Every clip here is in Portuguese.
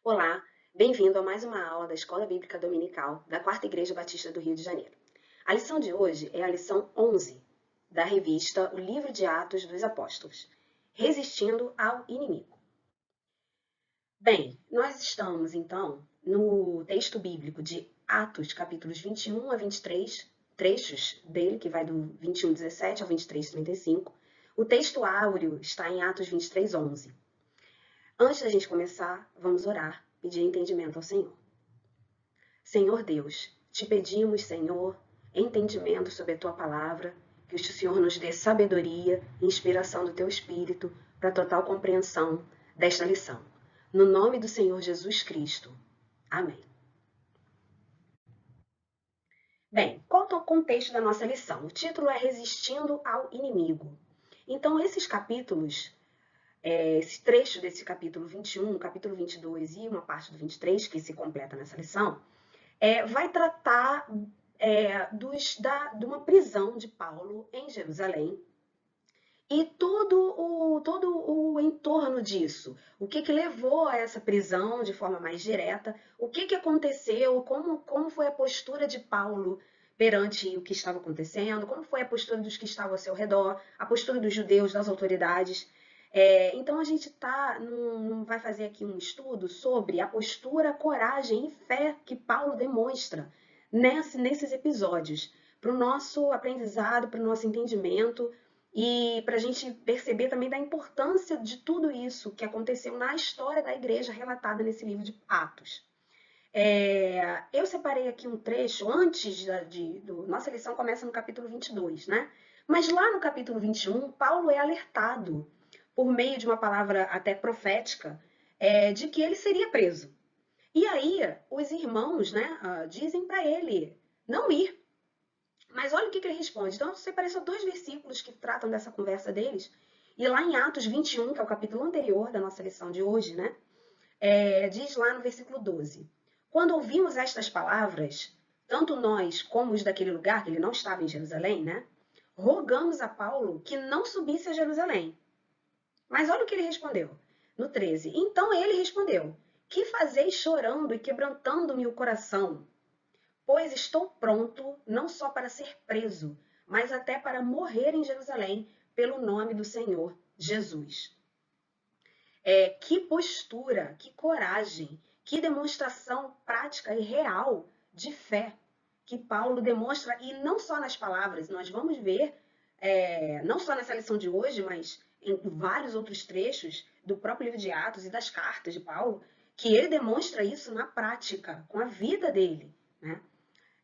Olá, bem-vindo a mais uma aula da Escola Bíblica Dominical da Quarta Igreja Batista do Rio de Janeiro. A lição de hoje é a lição 11 da revista O Livro de Atos dos Apóstolos, Resistindo ao Inimigo. Bem, nós estamos então no texto bíblico de Atos, capítulos 21 a 23, trechos dele, que vai do 21:17 ao 23:35. O texto áureo está em Atos 23:11. Antes da gente começar, vamos orar, pedir entendimento ao Senhor. Senhor Deus, te pedimos, Senhor, entendimento sobre a tua palavra, que o Senhor nos dê sabedoria e inspiração do teu Espírito para a total compreensão desta lição. No nome do Senhor Jesus Cristo. Amém. Bem, qual é o contexto da nossa lição? O título é Resistindo ao Inimigo. Então, esses capítulos, esse trecho desse capítulo 21, capítulo 22 e uma parte do 23, que se completa nessa lição, vai tratar de uma prisão de Paulo em Jerusalém e todo o entorno disso. O que levou a essa prisão de forma mais direta, o que aconteceu, como foi a postura de Paulo perante o que estava acontecendo, como foi a postura dos que estavam ao seu redor, a postura dos judeus, das autoridades. Então a gente não vai fazer aqui um estudo sobre a postura, coragem e fé que Paulo demonstra nesses episódios, para o nosso aprendizado, para o nosso entendimento e para a gente perceber também da importância de tudo isso que aconteceu na história da igreja relatada nesse livro de Atos. Eu separei aqui um trecho antes nossa lição começa no capítulo 22, né? Mas lá no capítulo 21, Paulo é alertado por meio de uma palavra até profética, de que ele seria preso. E aí, os irmãos, né, dizem para ele não ir. Mas olha o que ele responde. Então, eu separei só 2 versículos que tratam dessa conversa deles. E lá em Atos 21, que é o capítulo anterior da nossa lição de hoje, né, diz lá no versículo 12: Quando ouvimos estas palavras, tanto nós como os daquele lugar, que ele não estava em Jerusalém, né, rogamos a Paulo que não subisse a Jerusalém. Mas olha o que ele respondeu, no 13. Então ele respondeu: Que fazeis chorando e quebrantando-me o coração? Pois estou pronto não só para ser preso, mas até para morrer em Jerusalém pelo nome do Senhor Jesus. Que postura, que coragem, que demonstração prática e real de fé que Paulo demonstra, e não só nas palavras, nós vamos ver, não só nessa lição de hoje, mas em vários outros trechos do próprio livro de Atos e das cartas de Paulo, que ele demonstra isso na prática, com a vida dele, né?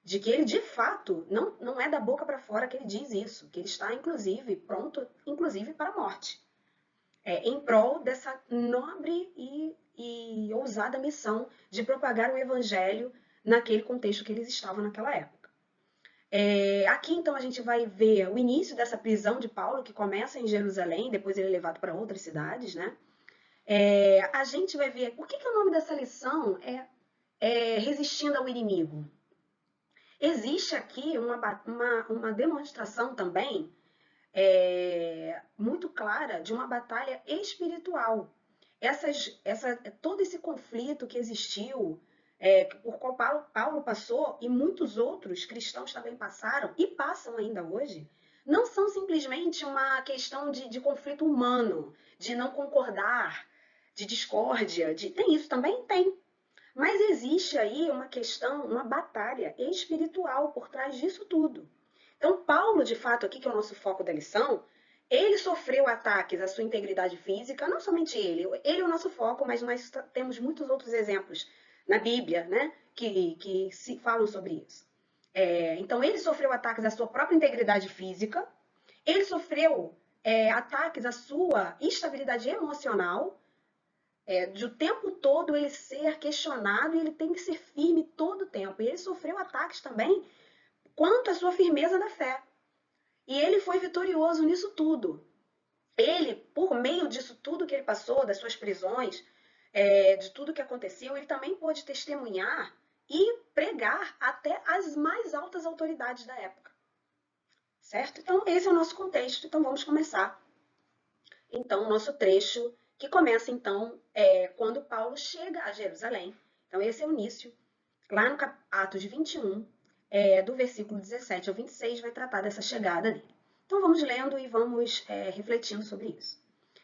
De que ele, de fato, não é da boca para fora que ele diz isso, que ele está, inclusive, pronto, inclusive, para a morte. Em prol dessa nobre e ousada missão de propagar o evangelho naquele contexto que eles estavam naquela época. Aqui, então, a gente vai ver o início dessa prisão de Paulo, que começa em Jerusalém, depois ele é levado para outras cidades, né? A gente vai ver, o que o nome dessa lição é Resistindo ao Inimigo? Existe aqui uma demonstração também muito clara de uma batalha espiritual. Todo esse conflito que existiu, por qual Paulo passou e muitos outros cristãos também passaram e passam ainda hoje, não são simplesmente uma questão de conflito humano, de não concordar, de discórdia. Tem isso também? Tem. Mas existe aí uma questão, uma batalha espiritual por trás disso tudo. Então, Paulo, de fato, aqui que é o nosso foco da lição, ele sofreu ataques à sua integridade física, não somente ele é o nosso foco, mas nós temos muitos outros exemplos na Bíblia, né, que se falam sobre isso. Então, ele sofreu ataques à sua própria integridade física, ele sofreu ataques à sua estabilidade emocional, de o tempo todo ele ser questionado e ele tem que ser firme todo o tempo. E ele sofreu ataques também quanto à sua firmeza na fé. E ele foi vitorioso nisso tudo. Ele, por meio disso tudo que ele passou, das suas prisões, de tudo que aconteceu, ele também pôde testemunhar e pregar até as mais altas autoridades da época. Certo? Então, esse é o nosso contexto. Então, vamos começar. Então, o nosso trecho que começa então quando Paulo chega a Jerusalém. Então esse é o início. Lá no Atos 21, do versículo 17 ao 26, vai tratar dessa chegada dele. Então vamos lendo e vamos refletindo sobre isso.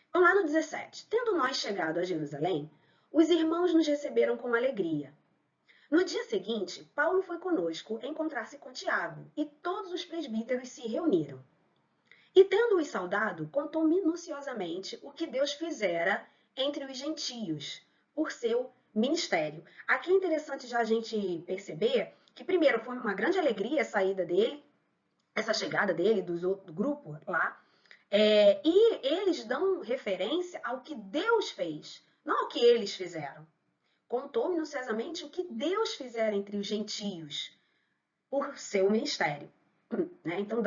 Então lá no 17, tendo nós chegado a Jerusalém, os irmãos nos receberam com alegria. No dia seguinte, Paulo foi conosco encontrar-se com Tiago, e todos os presbíteros se reuniram. E tendo-os saudado, contou minuciosamente o que Deus fizera entre os gentios, por seu ministério. Aqui é interessante já a gente perceber que, primeiro, foi uma grande alegria a saída dele, essa chegada dele, do grupo lá, e eles dão referência ao que Deus fez, não ao que eles fizeram. Contou minuciosamente o que Deus fizera entre os gentios por seu ministério. Né? Então,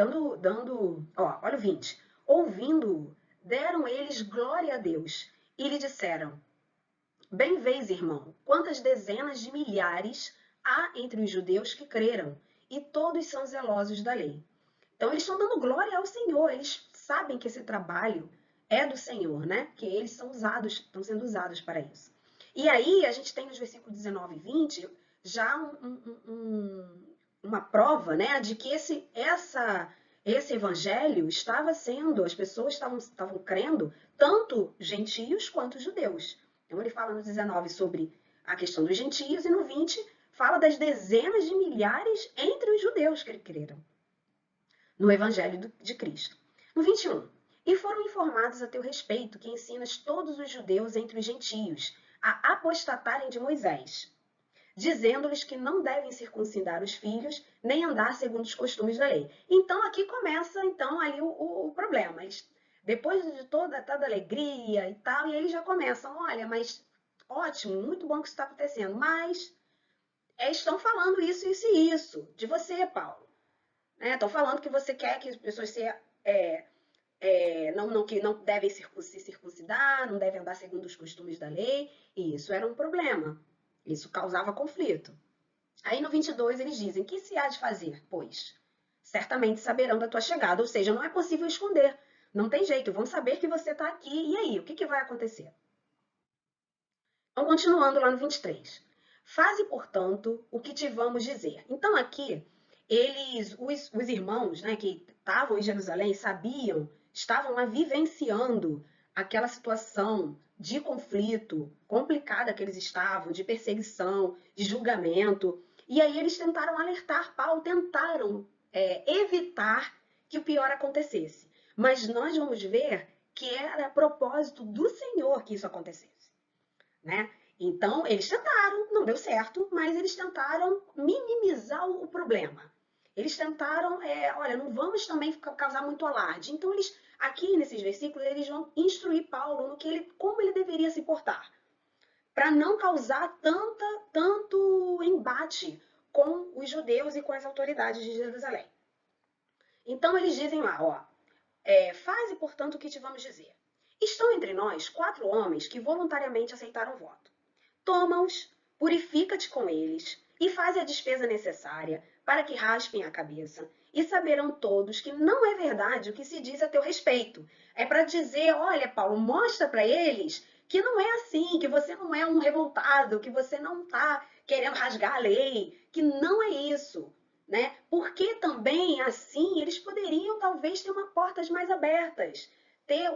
olha o 20. Ouvindo-o, deram eles glória a Deus e lhe disseram: Bem vês, irmão, quantas dezenas de milhares há entre os judeus que creram, e todos são zelosos da lei. Então, eles estão dando glória ao Senhor, eles sabem que esse trabalho é do Senhor, né? Que eles estão sendo usados para isso. E aí, a gente tem nos versículos 19 e 20 já uma prova, né, de que esse evangelho estava sendo, as pessoas estavam crendo, tanto gentios quanto judeus. Então ele fala no 19 sobre a questão dos gentios e no 20 fala das dezenas de milhares entre os judeus que creram no evangelho de Cristo. No 21, e foram informados a teu respeito que ensinas todos os judeus entre os gentios a apostatarem de Moisés, dizendo-lhes que não devem circuncidar os filhos, nem andar segundo os costumes da lei. Então, aqui começa, então, ali o problema. Eles, depois de toda alegria e tal, e eles já começam, olha, mas ótimo, muito bom que isso está acontecendo, mas estão falando isso, isso e isso, de você, Paulo. Estão falando que você quer que as pessoas que não devem se circuncidar, não devem andar segundo os costumes da lei, e isso era um problema. Isso causava conflito. Aí no 22 eles dizem: que se há de fazer? Pois certamente saberão da tua chegada, ou seja, não é possível esconder. Não tem jeito, vão saber que você está aqui. E aí, o que vai acontecer? Então, continuando lá no 23. Faze, portanto, o que te vamos dizer. Então, aqui, os irmãos, né, que estavam em Jerusalém, estavam lá vivenciando aquela situação de conflito complicada que eles estavam, de perseguição, de julgamento. E aí eles tentaram alertar Paulo, tentaram evitar que o pior acontecesse. Mas nós vamos ver que era propósito do Senhor que isso acontecesse. Né? Então, eles tentaram, não deu certo, mas eles tentaram minimizar o problema. Eles tentaram, olha, não vamos também causar muito alarde. Então, eles, aqui nesses versículos, eles vão instruir Paulo no que como ele deveria se portar, para não causar tanto embate com os judeus e com as autoridades de Jerusalém. Então, eles dizem lá, faze, portanto, o que te vamos dizer. Estão entre nós 4 homens que voluntariamente aceitaram o voto. Toma-os, purifica-te com eles e faz a despesa necessária para que raspem a cabeça. E saberão todos que não é verdade o que se diz a teu respeito. É para dizer, olha, Paulo, mostra para eles que não é assim, que você não é um revoltado, que você não está querendo rasgar a lei, que não é isso. Né? Porque também, assim, eles poderiam talvez ter portas mais abertas, ter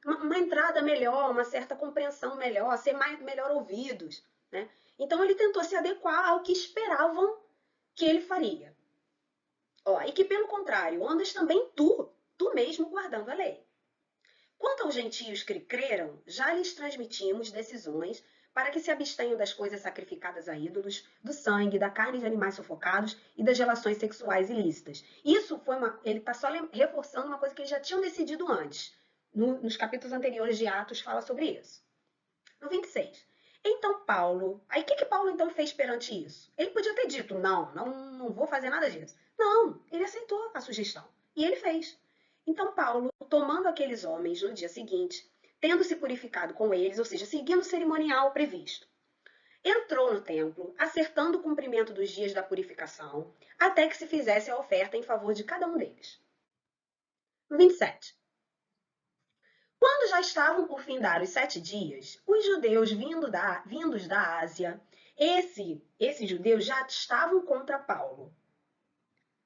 uma entrada melhor, uma certa compreensão melhor, ser melhor ouvidos. Né? Então ele tentou se adequar ao que esperavam que ele faria. E que, pelo contrário, andas também tu mesmo guardando a lei. Quanto aos gentios que creram, já lhes transmitimos decisões para que se abstenham das coisas sacrificadas a ídolos, do sangue, da carne de animais sufocados e das relações sexuais ilícitas. Isso ele está só reforçando uma coisa que eles já tinham decidido antes. Nos capítulos anteriores de Atos fala sobre isso. No 26. Então Paulo, aí o que Paulo então fez perante isso? Ele podia ter dito, não vou fazer nada disso. Não, ele aceitou a sugestão e ele fez. Então Paulo, tomando aqueles homens no dia seguinte, tendo se purificado com eles, ou seja, seguindo o cerimonial previsto, entrou no templo, acertando o cumprimento dos dias da purificação, até que se fizesse a oferta em favor de cada um deles. 27. Quando já estavam por findar os 7 dias, os judeus vindos da Ásia, esses judeus já estavam contra Paulo.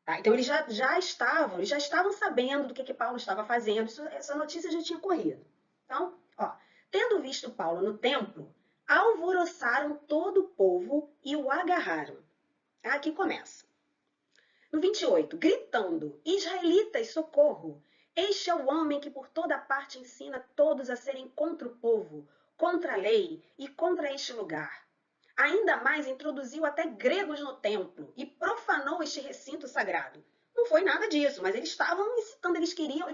Tá? Então eles já estavam sabendo do que Paulo estava fazendo, essa notícia já tinha corrido. Então, tendo visto Paulo no templo, alvoroçaram todo o povo e o agarraram. Aqui começa. No 28, gritando: Israelitas, socorro! Este é o homem que por toda parte ensina todos a serem contra o povo, contra a lei e contra este lugar. Ainda mais introduziu até gregos no templo e profanou este recinto sagrado. Não foi nada disso, mas eles estavam incitando, eles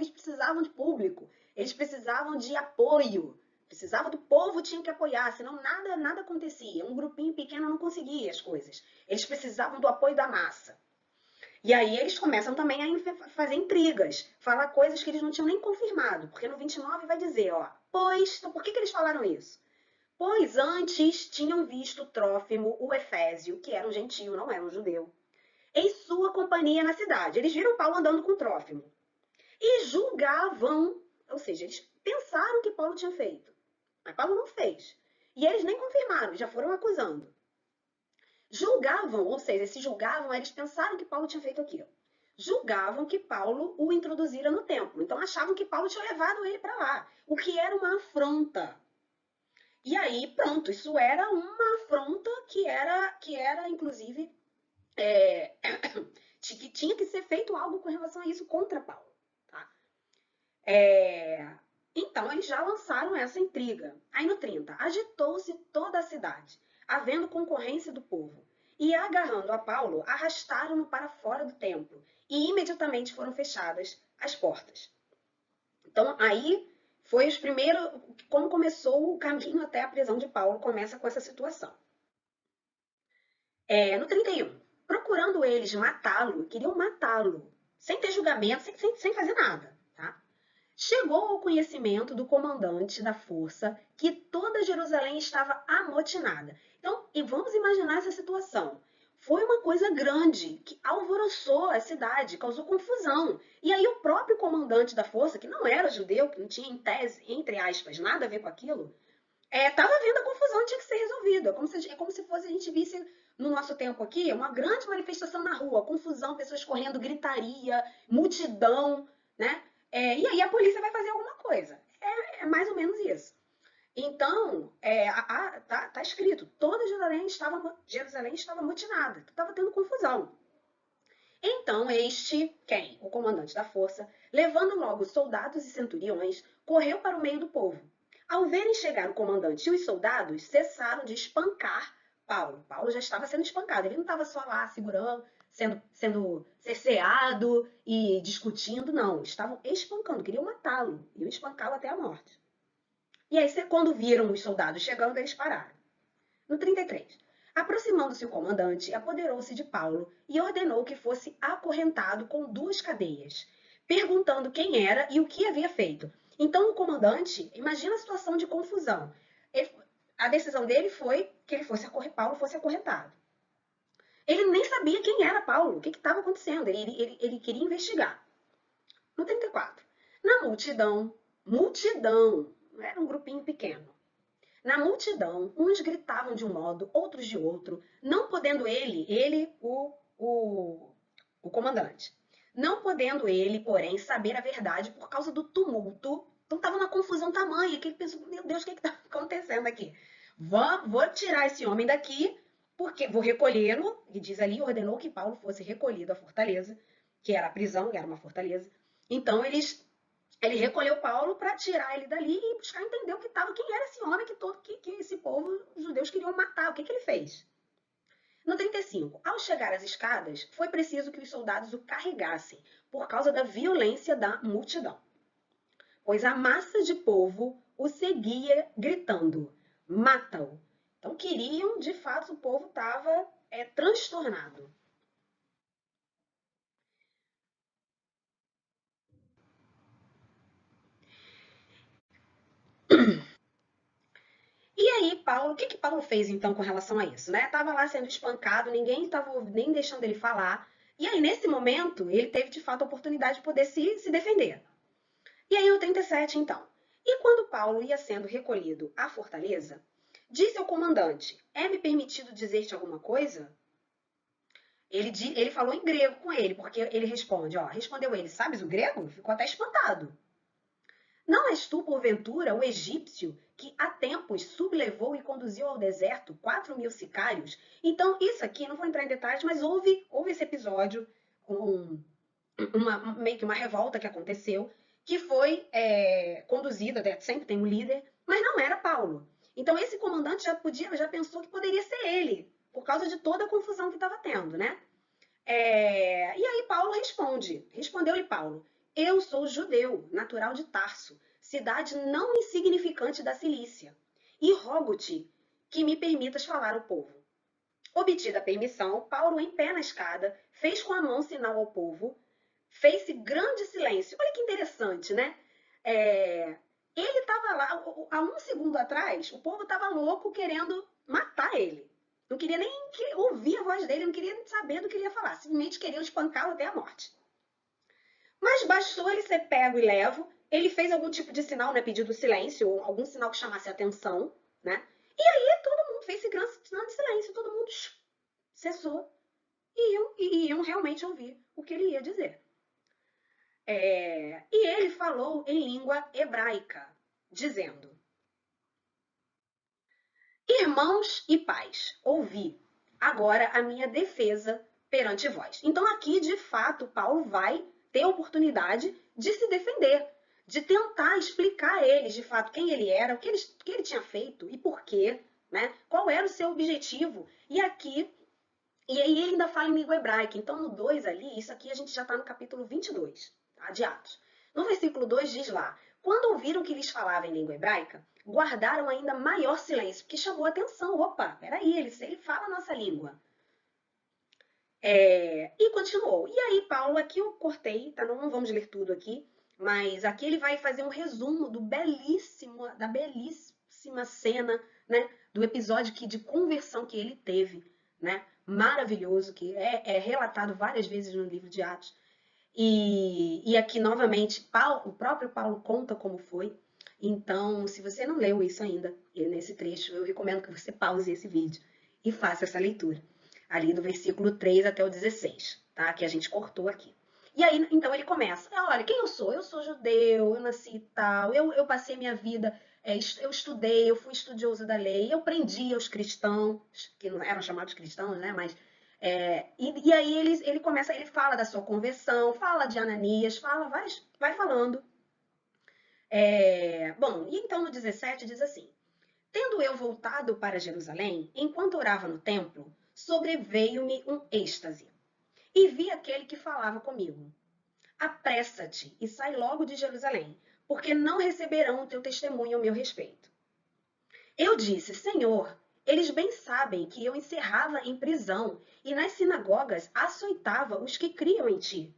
precisavam de público, eles precisavam de apoio, precisava do povo, tinha que apoiar, senão nada acontecia. Um grupinho pequeno não conseguia as coisas. Eles precisavam do apoio da massa. E aí eles começam também a fazer intrigas, falar coisas que eles não tinham nem confirmado, porque no 29 vai dizer, então por que eles falaram isso? Pois antes tinham visto Trófimo, o Efésio, que era um gentio, não era um judeu, em sua companhia na cidade. Eles viram Paulo andando com Trófimo e julgavam, ou seja, eles pensaram que Paulo tinha feito, mas Paulo não fez. E eles nem confirmaram, já foram acusando. Julgavam, ou seja, se julgavam, eles pensaram que Paulo tinha feito aquilo. Julgavam que Paulo o introduzira no templo. Então achavam que Paulo tinha levado ele para lá, o que era uma afronta. E aí, pronto, isso era uma afronta que era inclusive, que tinha que ser feito algo com relação a isso contra Paulo. Tá? Então, eles já lançaram essa intriga. Aí no 30, agitou-se toda a cidade, havendo concorrência do povo, e agarrando a Paulo, arrastaram-no para fora do templo, e imediatamente foram fechadas as portas. Então, aí foi os primeiros, como começou o caminho até a prisão de Paulo, começa com essa situação. No 31, procurando eles matá-lo, queriam matá-lo, sem ter julgamento, sem fazer nada. Tá? Chegou ao conhecimento do comandante da força que toda Jerusalém estava amotinada. Então, e vamos imaginar essa situação. Foi uma coisa grande que alvoroçou a cidade, causou confusão. E aí o próprio comandante da força, que não era judeu, que não tinha em tese, entre aspas, nada a ver com aquilo, estava vendo a confusão, tinha que ser resolvida. É como se fosse a gente visse no nosso tempo aqui uma grande manifestação na rua, confusão, pessoas correndo, gritaria, multidão, né? E aí a polícia vai fazer alguma coisa. É mais ou menos isso. Então, tá escrito, toda Jerusalém estava amotinada, estava tendo confusão. Então quem? O comandante da força, levando logo soldados e centuriões, correu para o meio do povo. Ao verem chegar o comandante e os soldados, cessaram de espancar Paulo. Paulo já estava sendo espancado, ele não estava só lá segurando, sendo cerceado e discutindo, não. Estavam espancando, queriam matá-lo, iam espancá-lo até a morte. E aí, quando viram os soldados chegando, eles pararam. No 33, aproximando-se o comandante, apoderou-se de Paulo e ordenou que fosse acorrentado com 2 cadeias, perguntando quem era e o que havia feito. Então o comandante, imagina a situação de confusão. A decisão dele foi que Paulo fosse acorrentado. Ele nem sabia quem era Paulo, o que estava acontecendo. Ele queria investigar. No 34, na multidão, não era um grupinho pequeno. Na multidão, uns gritavam de um modo, outros de outro, não podendo o comandante, não podendo ele, porém, saber a verdade por causa do tumulto. Então estava uma confusão tamanha, que ele pensou, meu Deus, o que está acontecendo aqui? Vou tirar esse homem daqui, porque vou recolhê-lo, e diz ali, ordenou que Paulo fosse recolhido à fortaleza, que era a prisão, que era uma fortaleza. Então ele recolheu Paulo para tirar ele dali e buscar entender quem era esse homem que esse povo, os judeus, queriam matar. O que ele fez? No 35, ao chegar às escadas, foi preciso que os soldados o carregassem por causa da violência da multidão. Pois a massa de povo o seguia gritando, mata-o. Então queriam, de fato, o povo estava transtornado. E aí, Paulo, o que Paulo fez então com relação a isso? Estava lá sendo espancado, ninguém estava nem deixando ele falar. E aí, nesse momento, ele teve de fato a oportunidade de poder se defender. E aí o 37, então. E quando Paulo ia sendo recolhido à fortaleza, disse ao comandante: é-me permitido dizer-te alguma coisa? Ele falou em grego com ele, porque ele responde, ó, respondeu ele, sabes o grego? Ficou até espantado. Não és tu, porventura, o egípcio que há tempos sublevou e conduziu ao deserto 4.000 sicários? Então, isso aqui, não vou entrar em detalhes, mas houve esse episódio, meio que uma revolta que aconteceu, que foi conduzida, sempre tem um líder, mas não era Paulo. Então, esse comandante já pensou que poderia ser ele, por causa de toda a confusão que estava tendo, né? E aí Paulo respondeu-lhe Paulo, eu sou judeu, natural de Tarso, cidade não insignificante da Cilícia, e rogo-te que me permitas falar ao povo. Obtida a permissão, Paulo, em pé na escada, fez com a mão sinal ao povo, fez-se grande silêncio. Olha que interessante, né? Ele estava lá, há um segundo atrás, o povo estava louco querendo matar ele. Não queria nem ouvir a voz dele, não queria saber do que ele ia falar. Simplesmente queriam espancá-lo até a morte. Mas bastou ele ser pego e levo. Ele fez algum tipo de sinal, né? Pedido silêncio, ou algum sinal que chamasse a atenção, né? E aí todo mundo fez esse grande sinal de silêncio, todo mundo cessou e iam realmente ouvir o que ele ia dizer. E ele falou em língua hebraica, dizendo: irmãos e pais, ouvi agora a minha defesa perante vós. Então aqui, de fato, Paulo vai ter a oportunidade de se defender, de tentar explicar a eles, de fato, quem ele era, o que ele tinha feito e por quê, né? Qual era o seu objetivo. E aí ele ainda fala em língua hebraica. Então no 2 ali, isso aqui a gente já está no capítulo 22, tá, de Atos. No versículo 2 diz lá, quando ouviram que lhes falava em língua hebraica, guardaram ainda maior silêncio, porque chamou a atenção. Opa, peraí, ele fala a nossa língua. E continuou. E aí, Paulo, aqui eu cortei, tá? Não vamos ler tudo aqui, mas aqui ele vai fazer um resumo da belíssima cena, né? Do episódio de conversão que ele teve, né? Maravilhoso, que é relatado várias vezes no livro de Atos. E aqui, novamente, o próprio Paulo conta como foi. Então, se você não leu isso ainda, nesse trecho, eu recomendo que você pause esse vídeo e faça essa leitura. Ali do versículo 3 até o 16, tá? Que a gente cortou aqui. E aí, então, ele começa. Olha, quem eu sou? Eu sou judeu, eu nasci e tal, eu passei minha vida, eu estudei, eu fui estudioso da lei, eu prendi os cristãos, que não eram chamados cristãos, né? Mas e aí ele começa, ele fala da sua conversão, fala de Ananias, vai falando. Bom, e então no 17 diz assim: tendo eu voltado para Jerusalém, enquanto orava no templo, sobreveio-me um êxtase, e vi aquele que falava comigo: apressa-te e sai logo de Jerusalém, porque não receberão o teu testemunho ao meu respeito. Eu disse: Senhor, eles bem sabem que eu encerrava em prisão e nas sinagogas açoitava os que criam em ti.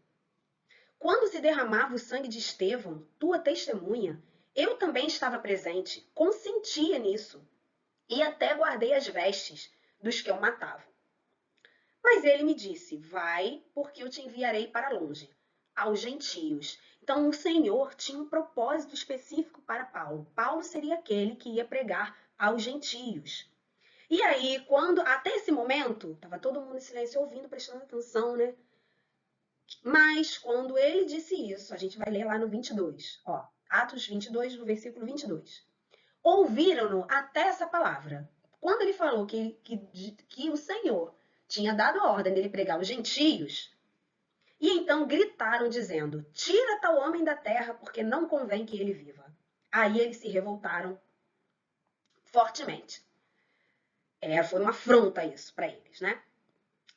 Quando se derramava o sangue de Estevão, tua testemunha, eu também estava presente, consentia nisso, e até guardei as vestes dos que eu matava. Mas ele me disse: vai, porque eu te enviarei para longe, aos gentios. Então o Senhor tinha um propósito específico para Paulo. Paulo seria aquele que ia pregar aos gentios. E aí, até esse momento, estava todo mundo em silêncio ouvindo, prestando atenção, né? Mas quando ele disse isso, a gente vai ler lá no 22, ó, Atos 22, no versículo 22. Ouviram-no até essa palavra. Quando ele falou que o Senhor tinha dado a ordem dele pregar aos gentios, e então gritaram dizendo: tira tal homem da terra, porque não convém que ele viva. Aí eles se revoltaram fortemente. Foi uma afronta isso para eles, né?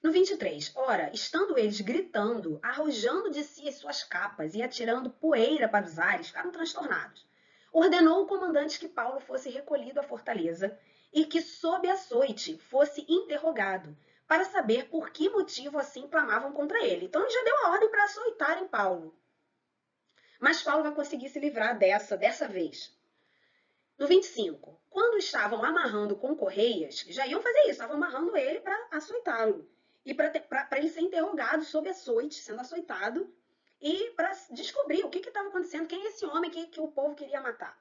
No 23, ora, estando eles gritando, arrojando de si as suas capas e atirando poeira para os ares, ficaram transtornados. Ordenou o comandante que Paulo fosse recolhido à fortaleza e que, sob açoite, fosse interrogado, para saber por que motivo assim clamavam contra ele. Então ele já deu a ordem para açoitarem Paulo. Mas Paulo vai conseguir se livrar dessa vez. No 25, quando estavam amarrando com correias, já iam fazer isso, estavam amarrando ele para açoitá-lo. E para ele ser interrogado sob açoite, sendo açoitado. e para descobrir o que estava acontecendo, quem é esse homem que o povo queria matar.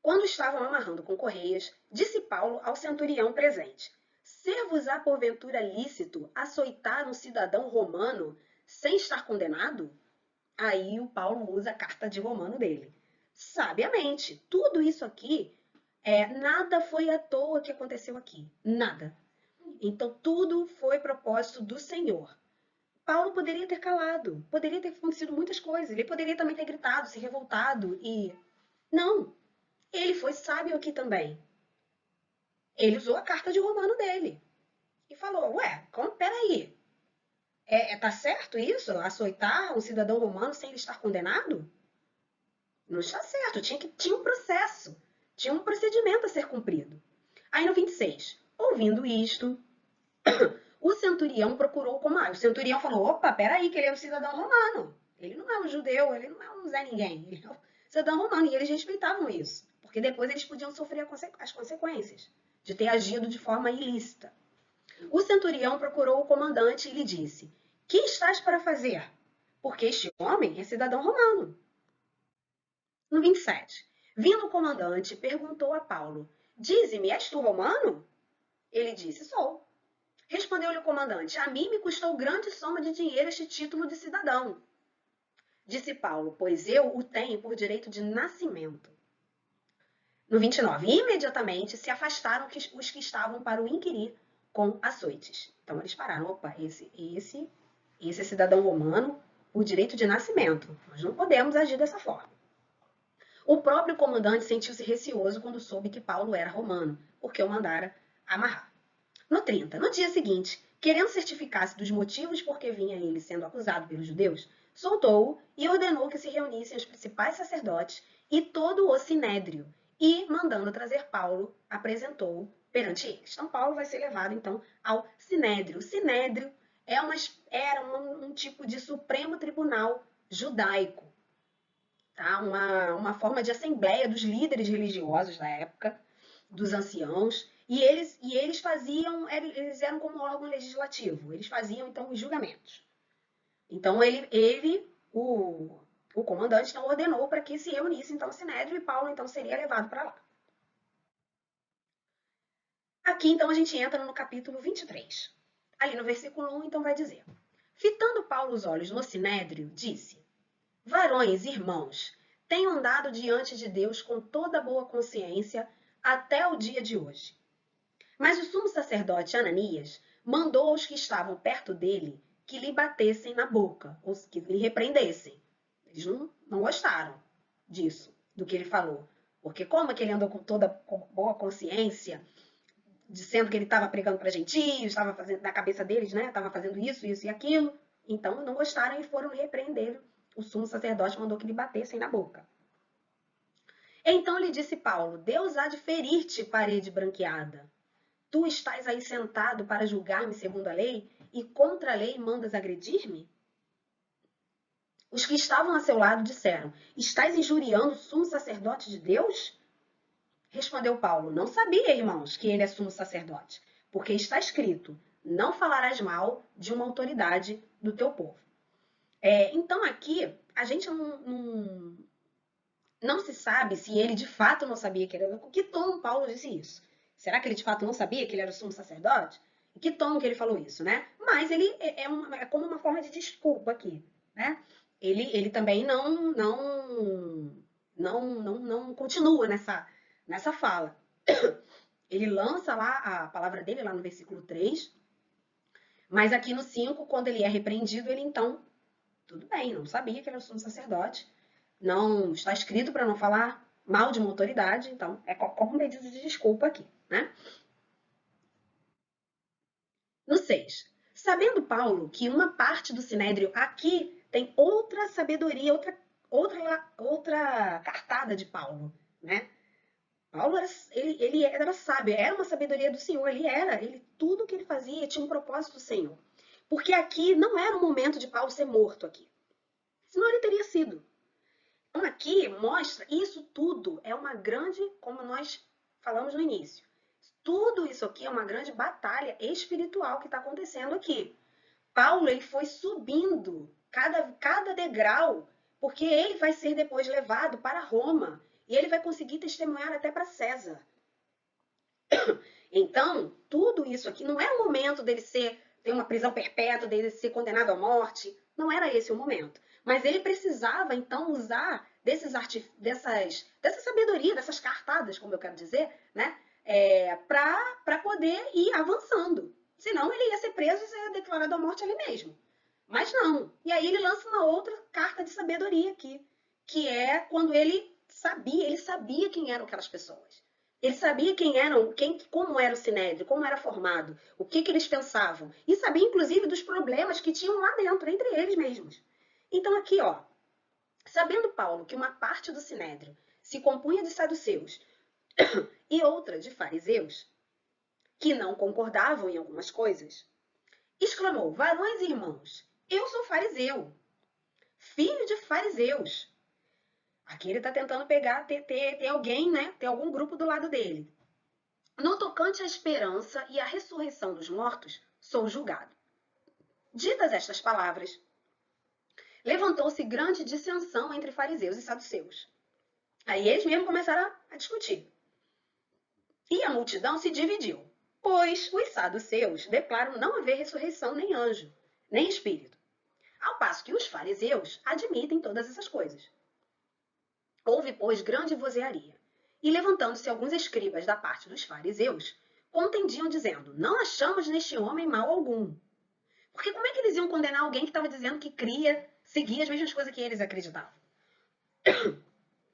Quando estavam amarrando com correias, disse Paulo ao centurião presente: Ser-vos-á porventura lícito açoitar um cidadão romano sem estar condenado? Aí o Paulo usa a carta de Romano dele. Sabiamente, tudo isso aqui, nada foi à toa que aconteceu aqui. Nada. Então, tudo foi propósito do Senhor. Paulo poderia ter calado, poderia ter acontecido muitas coisas. Ele poderia também ter gritado, se revoltado e... Não, ele foi sábio aqui também. Ele usou a carta de Romano dele e falou, ué, peraí, tá certo isso? Açoitar um cidadão romano sem ele estar condenado? Não está certo, tinha um processo, tinha um procedimento a ser cumprido. Aí no 26, ouvindo isto, o centurião procurou como o centurião falou, opa, peraí, que ele é um cidadão romano. Ele não é um judeu, ele não é um Zé Ninguém, ele é um cidadão romano. E eles respeitavam isso, porque depois eles podiam sofrer as consequências de ter agido de forma ilícita. O centurião procurou o comandante e lhe disse, que estás para fazer? Porque este homem é cidadão romano. No 27, vindo o comandante, perguntou a Paulo, dize-me, és tu romano? Ele disse, sou. Respondeu-lhe o comandante, a mim me custou grande soma de dinheiro este título de cidadão. Disse Paulo, pois eu o tenho por direito de nascimento. No 29, imediatamente se afastaram os que estavam para o inquirir com açoites. Então eles pararam, opa, esse é cidadão romano por direito de nascimento. Nós não podemos agir dessa forma. O próprio comandante sentiu-se receoso quando soube que Paulo era romano, porque o mandara amarrar. No 30, no dia seguinte, querendo certificar-se dos motivos por que vinha ele sendo acusado pelos judeus, soltou-o e ordenou que se reunissem os principais sacerdotes e todo o sinédrio, e, mandando trazer Paulo, apresentou-o perante eles. Então, Paulo vai ser levado, então, ao sinédrio. O sinédrio era um tipo de supremo tribunal judaico, tá? Uma forma de assembleia dos líderes religiosos da época, dos anciãos, e eles faziam, eles eram como órgão legislativo, eles faziam então os julgamentos. Então o comandante então ordenou para que se reunisse então o sinédrio e Paulo então seria levado para lá. Aqui então a gente entra no capítulo 23. Ali no versículo 1 então vai dizer: Fitando Paulo os olhos no sinédrio, disse: Varões, irmãos, tenho andado diante de Deus com toda boa consciência até o dia de hoje. Mas o sumo sacerdote Ananias mandou aos que estavam perto dele que lhe batessem na boca, ou que lhe repreendessem. Eles não gostaram disso, do que ele falou. Porque como é que ele andou com toda boa consciência, dizendo que ele estava pregando para gentios, estava fazendo na cabeça deles, né? Estava fazendo isso, isso e aquilo. Então não gostaram e foram repreender. O sumo sacerdote mandou que lhe batessem na boca. Então lhe disse Paulo: Deus há de ferir-te, parede branqueada. Tu estás aí sentado para julgar-me segundo a lei, e contra a lei mandas agredir-me? Os que estavam a seu lado disseram: Estás injuriando o sumo sacerdote de Deus? Respondeu Paulo: Não sabia, irmãos, que ele é sumo sacerdote, porque está escrito: Não falarás mal de uma autoridade do teu povo. Então aqui a gente não se sabe se ele de fato não sabia que era. Que tom Paulo disse isso? Será que ele de fato não sabia que ele era o sumo sacerdote? Em que tom que ele falou isso, né? Mas ele é como uma forma de desculpa aqui, né? Ele também não continua nessa fala. Ele lança lá a palavra dele, lá no versículo 3, mas aqui no 5, quando ele é repreendido, ele então, tudo bem, não sabia que ele era o sumo sacerdote, não está escrito para não falar mal de uma autoridade, então é como medida de desculpa aqui, né? No 6, sabendo Paulo que uma parte do sinédrio aqui tem outra sabedoria, outra cartada de Paulo, né? Paulo ele era sábio, era uma sabedoria do Senhor, tudo que ele fazia tinha um propósito do Senhor. Porque aqui não era o momento de Paulo ser morto aqui. Senão ele teria sido. Então aqui mostra, isso tudo é uma grande, como nós falamos no início, tudo isso aqui é uma grande batalha espiritual que está acontecendo aqui. Paulo, ele foi subindo cada degrau, porque ele vai ser depois levado para Roma e ele vai conseguir testemunhar até para César. Então, tudo isso aqui não é o momento dele ter uma prisão perpétua, dele ser condenado à morte. Não era esse o momento. Mas ele precisava, então, usar dessa sabedoria, dessas cartadas, como eu quero dizer, né? Para poder ir avançando. Senão ele ia ser preso e ser declarado à morte ali mesmo. Mas não. E aí ele lança uma outra carta de sabedoria aqui, que é quando ele sabia quem eram aquelas pessoas. Ele sabia como era o Sinédrio, como era formado, o que eles pensavam. E sabia, inclusive, dos problemas que tinham lá dentro, entre eles mesmos. Então, aqui, ó, sabendo Paulo que uma parte do Sinédrio se compunha de saduceus e outra de fariseus, que não concordavam em algumas coisas, exclamou: varões e irmãos, eu sou fariseu, filho de fariseus. Aqui ele está tentando ter alguém, né? Ter algum grupo do lado dele. No tocante à esperança e à ressurreição dos mortos, sou julgado. Ditas estas palavras, levantou-se grande dissensão entre fariseus e saduceus. Aí eles mesmos começaram a discutir. E a multidão se dividiu, pois os saduceus declaram não haver ressurreição nem anjo, nem espírito, ao passo que os fariseus admitem todas essas coisas. Houve, pois, grande vozearia. E levantando-se alguns escribas da parte dos fariseus, contendiam dizendo: não achamos neste homem mal algum. Porque como é que eles iam condenar alguém que estava dizendo que cria, seguia as mesmas coisas que eles acreditavam?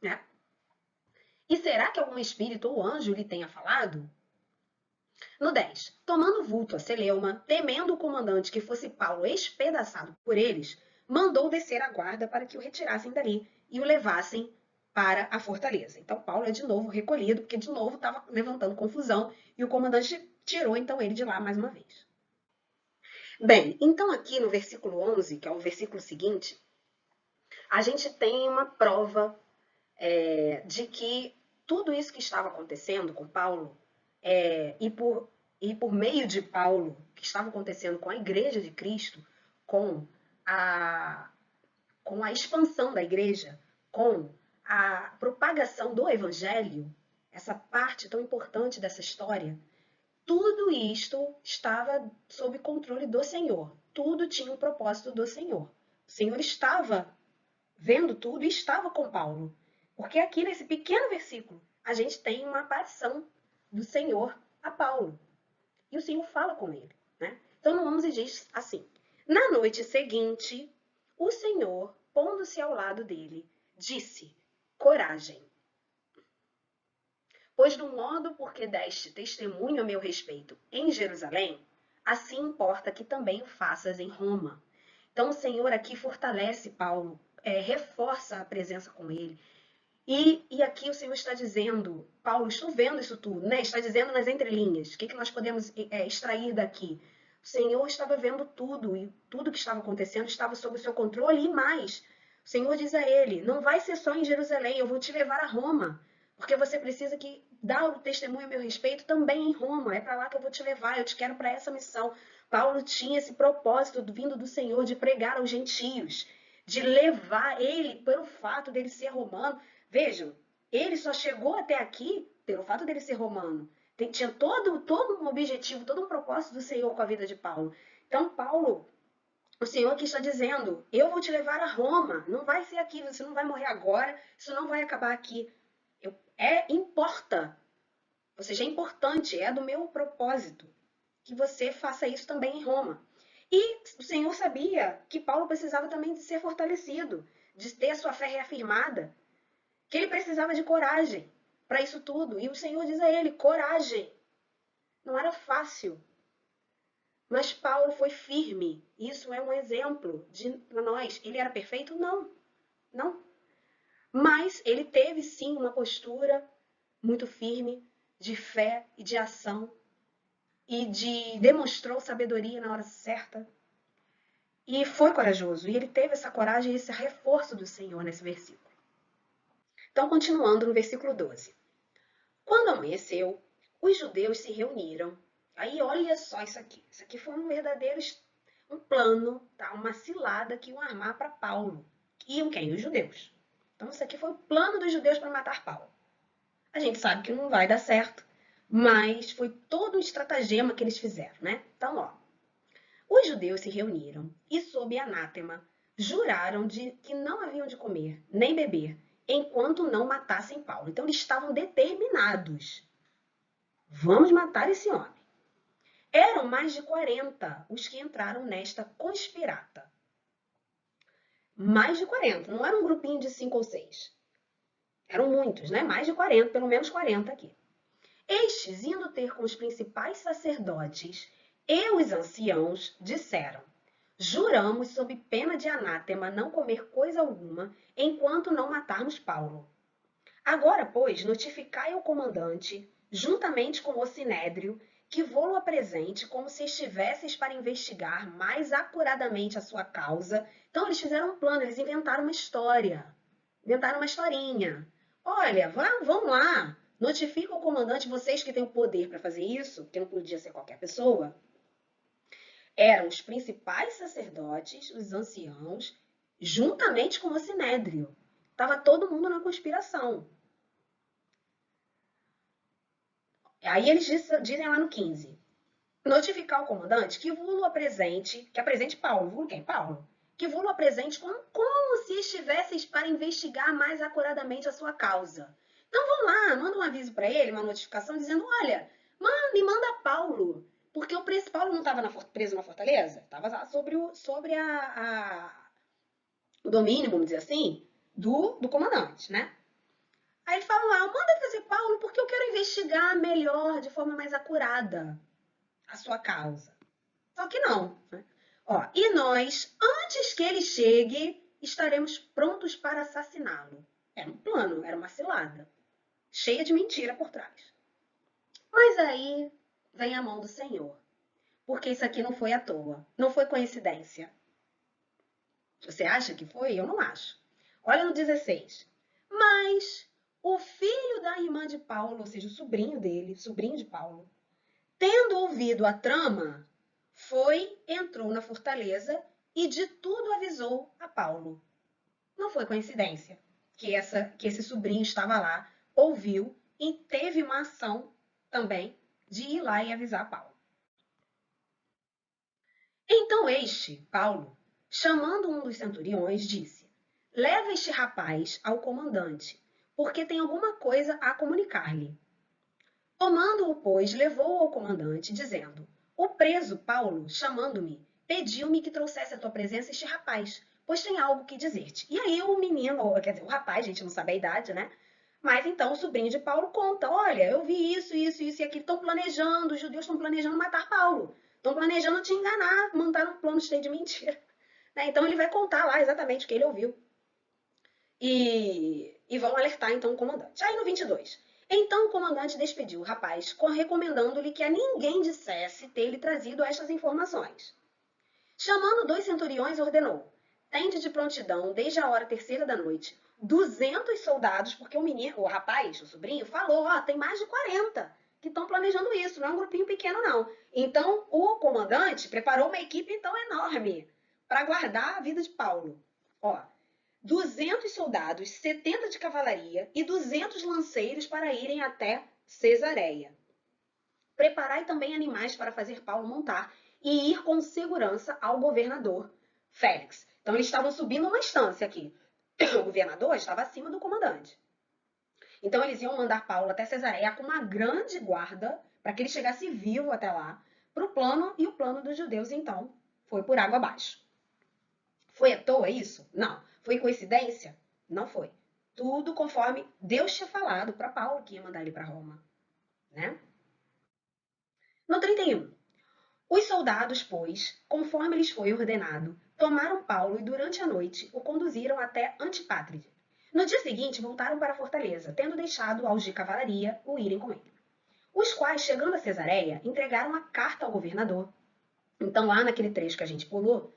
Né? E será que algum espírito ou anjo lhe tenha falado? No 10. Tomando vulto a Celeuma, temendo o comandante que fosse Paulo espedaçado por eles, mandou descer a guarda para que o retirassem dali e o levassem para a fortaleza. Então Paulo é de novo recolhido, porque de novo estava levantando confusão e o comandante tirou então ele de lá mais uma vez. Bem, então aqui no versículo 11, que é o versículo seguinte, a gente tem uma prova de que tudo isso que estava acontecendo com Paulo e por meio de Paulo, que estava acontecendo com a igreja de Cristo, com a expansão da igreja, com a propagação do evangelho, essa parte tão importante dessa história, tudo isto estava sob controle do Senhor. Tudo tinha um propósito do Senhor. O Senhor estava vendo tudo e estava com Paulo. Porque aqui nesse pequeno versículo, a gente tem uma aparição do Senhor a Paulo. E o Senhor fala com ele. Né? Então, no 11 diz assim: na noite seguinte, o Senhor, pondo-se ao lado dele, disse: coragem. Pois do modo porque deste testemunho a meu respeito em Jerusalém, assim importa que também o faças em Roma. Então o Senhor aqui fortalece Paulo, reforça a presença com ele. E aqui o Senhor está dizendo, Paulo, estou vendo isso tudo, né? Está dizendo nas entrelinhas. O que nós podemos extrair daqui? O Senhor estava vendo tudo e tudo que estava acontecendo estava sob o seu controle e mais. O Senhor diz a ele: não vai ser só em Jerusalém, eu vou te levar a Roma. Porque você precisa dar o testemunho a meu respeito também em Roma. É para lá que eu vou te levar, eu te quero para essa missão. Paulo tinha esse propósito vindo do Senhor de pregar aos gentios, de levar ele, pelo fato dele ser romano. Vejam, ele só chegou até aqui pelo fato dele ser romano. Tinha todo um objetivo, todo um propósito do Senhor com a vida de Paulo. Então, Paulo, o Senhor aqui está dizendo: eu vou te levar a Roma. Não vai ser aqui, você não vai morrer agora, isso não vai acabar aqui. Importa, ou seja, é importante, é do meu propósito que você faça isso também em Roma. E o Senhor sabia que Paulo precisava também de ser fortalecido, de ter a sua fé reafirmada, que ele precisava de coragem para isso tudo. E o Senhor diz a ele: coragem. Não era fácil. Mas Paulo foi firme. Isso é um exemplo para nós. Ele era perfeito? Não. Não. Mas ele teve sim uma postura muito firme de fé e de ação e demonstrou sabedoria na hora certa e foi corajoso. E ele teve essa coragem e esse reforço do Senhor nesse versículo. Então, continuando no versículo 12. Quando amanheceu, os judeus se reuniram. Aí olha só isso aqui. Isso aqui foi um plano, tá? Uma cilada que iam armar para Paulo. Iam quem? Os judeus. Então, isso aqui foi o plano dos judeus para matar Paulo. A gente sabe que não vai dar certo, mas foi todo um estratagema que eles fizeram, né? Então, ó, os judeus se reuniram e, sob anátema, juraram de que não haviam de comer nem beber enquanto não matassem Paulo. Então, eles estavam determinados. Vamos matar esse homem. Eram mais de 40 os que entraram nesta conspirata. Mais de 40, não era um grupinho de 5 ou 6. Eram muitos, né? Mais de 40, pelo menos 40 aqui. Estes, indo ter com os principais sacerdotes e os anciãos, disseram: juramos sob pena de anátema não comer coisa alguma enquanto não matarmos Paulo. Agora, pois, notificai ao comandante, juntamente com o sinédrio, que vô-lo apresente como se estivesseis para investigar mais acuradamente a sua causa. Então, eles fizeram um plano, eles inventaram uma história, inventaram uma historinha. Olha, vão lá, notifica o comandante, vocês que têm o poder para fazer isso, porque não podia ser qualquer pessoa. Eram os principais sacerdotes, os anciãos, juntamente com o sinédrio. Estava todo mundo na conspiração. Aí eles dizem lá no 15: notificar o comandante que vulo apresente, que apresente Paulo, vulo quem? Paulo, que vulo apresente como se estivesseis para investigar mais acuradamente a sua causa. Então vão lá, manda um aviso para ele, uma notificação dizendo: olha, me manda Paulo, porque o Paulo não estava preso na fortaleza, estava sobre o domínio, vamos dizer assim, do comandante, né? Aí eles falam lá: manda trazer Paulo porque eu quero investigar melhor, de forma mais acurada, a sua causa. Só que não. Né? Ó, e nós, antes que ele chegue, estaremos prontos para assassiná-lo. Era um plano, era uma cilada, cheia de mentira por trás. Mas aí vem a mão do Senhor, porque isso aqui não foi à toa, não foi coincidência. Você acha que foi? Eu não acho. Olha no 16. Mas o filho da irmã de Paulo, ou seja, o sobrinho dele, sobrinho de Paulo, tendo ouvido a trama, entrou na fortaleza e de tudo avisou a Paulo. Não foi coincidência que esse sobrinho estava lá, ouviu e teve uma ação também de ir lá e avisar Paulo. Então Paulo, chamando um dos centuriões, disse: leva este rapaz ao comandante, porque tem alguma coisa a comunicar-lhe. Tomando-o, pois, levou-o ao comandante, dizendo: o preso Paulo, chamando-me, pediu-me que trouxesse à tua presença este rapaz, pois tem algo que dizer-te. E aí o menino, quer dizer, o rapaz, a gente não sabe a idade, né? Mas então o sobrinho de Paulo conta: olha, eu vi isso, isso, isso e aquilo. Estão planejando, os judeus estão planejando matar Paulo. Estão planejando te enganar, montaram um plano cheio de mentira. Né? Então ele vai contar lá exatamente o que ele ouviu. E vão alertar então o comandante. Aí no 22. Então o comandante despediu o rapaz, recomendando-lhe que a ninguém dissesse ter-lhe trazido estas informações. Chamando 2 centuriões, ordenou: tende de prontidão, desde a hora terceira da noite, 200 soldados, porque o rapaz, o sobrinho, falou: ó, tem mais de 40 que estão planejando isso, não é um grupinho pequeno, não. Então, o comandante preparou uma equipe, então, enorme para guardar a vida de Paulo. Ó, 200 soldados, 70 de cavalaria e 200 lanceiros para irem até Cesareia. Preparai também animais para fazer Paulo montar e ir com segurança ao governador Félix. Então eles estavam subindo uma instância aqui. O governador estava acima do comandante. Então eles iam mandar Paulo até Cesareia com uma grande guarda para que ele chegasse vivo até lá, para o plano, e o plano dos judeus então foi por água abaixo. Foi à toa isso? Não. Foi coincidência? Não foi. Tudo conforme Deus tinha falado para Paulo que ia mandar ele para Roma, né? No 31. Os soldados, pois, conforme lhes foi ordenado, tomaram Paulo e durante a noite o conduziram até Antipátride. No dia seguinte voltaram para a fortaleza, tendo deixado aos de cavalaria o irem com ele. Os quais, chegando a Cesareia, entregaram a carta ao governador. Então, lá naquele trecho que a gente pulou,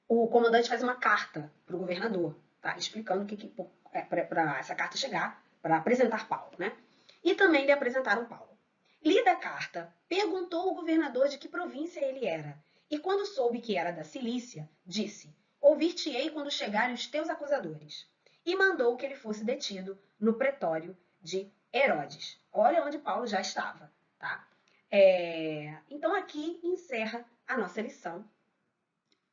o comandante faz uma carta para o governador, tá? Explicando o que para essa carta chegar, para apresentar Paulo, né? E também lhe apresentaram Paulo. Lida a carta, perguntou ao governador de que província ele era. E quando soube que era da Cilícia, disse: Ouvir-te-ei quando chegarem os teus acusadores. E mandou que ele fosse detido no pretório de Herodes. Olha onde Paulo já estava, tá? Então aqui encerra a nossa lição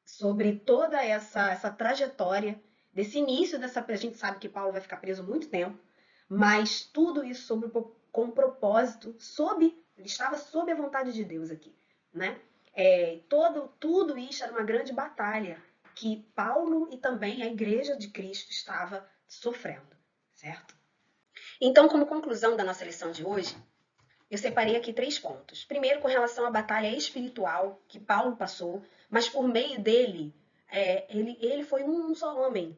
sobre toda essa trajetória desse início dessa. A gente sabe que Paulo vai ficar preso muito tempo, mas tudo isso com propósito, ele estava sob a vontade de Deus aqui, né? Tudo isso era uma grande batalha que Paulo e também a Igreja de Cristo estava sofrendo, certo? Então, como conclusão da nossa lição de hoje, eu separei aqui 3 pontos. Primeiro, com relação à batalha espiritual que Paulo passou, mas por meio dele, ele foi um só homem,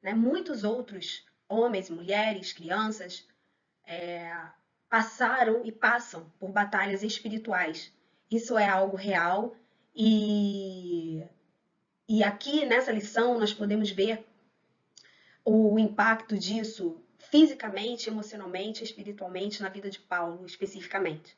né? Muitos outros homens, mulheres, crianças passaram e passam por batalhas espirituais. Isso é algo real e aqui nessa lição nós podemos ver o impacto disso fisicamente, emocionalmente, espiritualmente na vida de Paulo especificamente,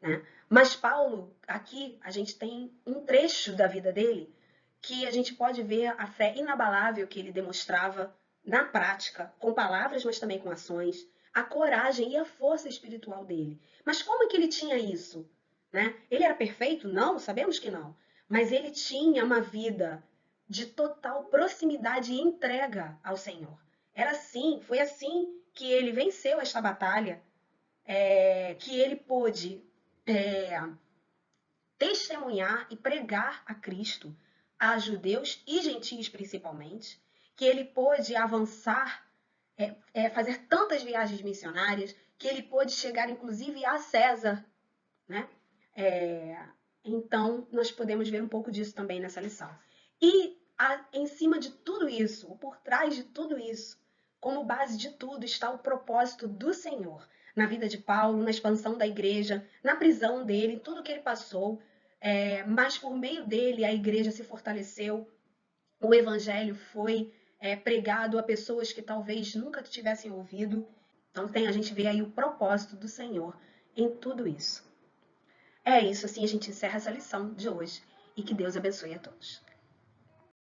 né? Mas Paulo, aqui a gente tem um trecho da vida dele que a gente pode ver a fé inabalável que ele demonstrava na prática, com palavras, mas também com ações, a coragem e a força espiritual dele. Mas como é que ele tinha isso? Né? Ele era perfeito? Não, sabemos que não. Mas ele tinha uma vida de total proximidade e entrega ao Senhor. Era assim, foi assim que ele venceu esta batalha, que ele pôde testemunhar e pregar a Cristo a judeus e gentios principalmente, que ele pôde avançar, fazer tantas viagens missionárias, que ele pôde chegar inclusive a César, né? Então, nós podemos ver um pouco disso também nessa lição. E em cima de tudo isso, ou por trás de tudo isso, como base de tudo, está o propósito do Senhor na vida de Paulo, na expansão da igreja, na prisão dele, tudo que ele passou. Mas por meio dele, a igreja se fortaleceu, o evangelho foi pregado a pessoas que talvez nunca tivessem ouvido. Então, a gente vê aí o propósito do Senhor em tudo isso. É isso, assim a gente encerra essa lição de hoje. E que Deus abençoe a todos.